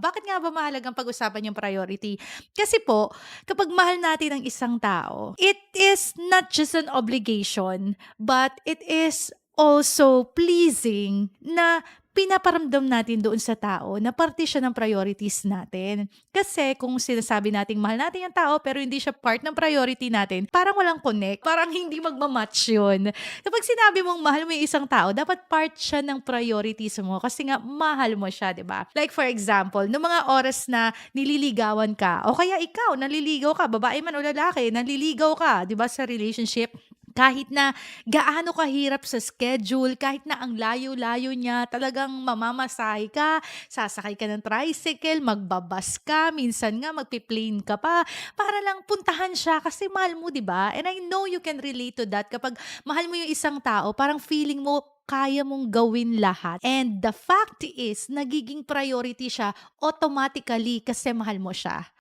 Bakit nga ba mahalagang pag-usapan yung priority? Kasi po, kapag mahal natin ang isang tao, it is not just an obligation, but it is also pleasing na pinaparamdam natin doon sa tao na parte siya ng priorities natin. Kasi kung sinasabi nating mahal natin yung tao pero hindi siya part ng priority natin, parang walang connect, parang hindi magmamatch yun. Kapag sinabi mong mahal mo yung isang tao, dapat part siya ng priorities mo kasi nga mahal mo siya, 'di ba? Like for example, no mga oras na nililigawan ka o kaya ikaw naliligaw ka, babae man o lalaki, naliligaw ka, 'di ba, sa relationship, kahit na gaano kahirap sa schedule, kahit na ang layo-layo niya, talagang mamamasahe ka, sasakay ka ng tricycle, magbabas ka, minsan nga magpi-plane ka pa, para lang puntahan siya kasi mahal mo, 'di ba? And I know you can relate to that kapag mahal mo yung isang tao, parang feeling mo kaya mong gawin lahat. And the fact is, nagiging priority siya automatically kasi mahal mo siya.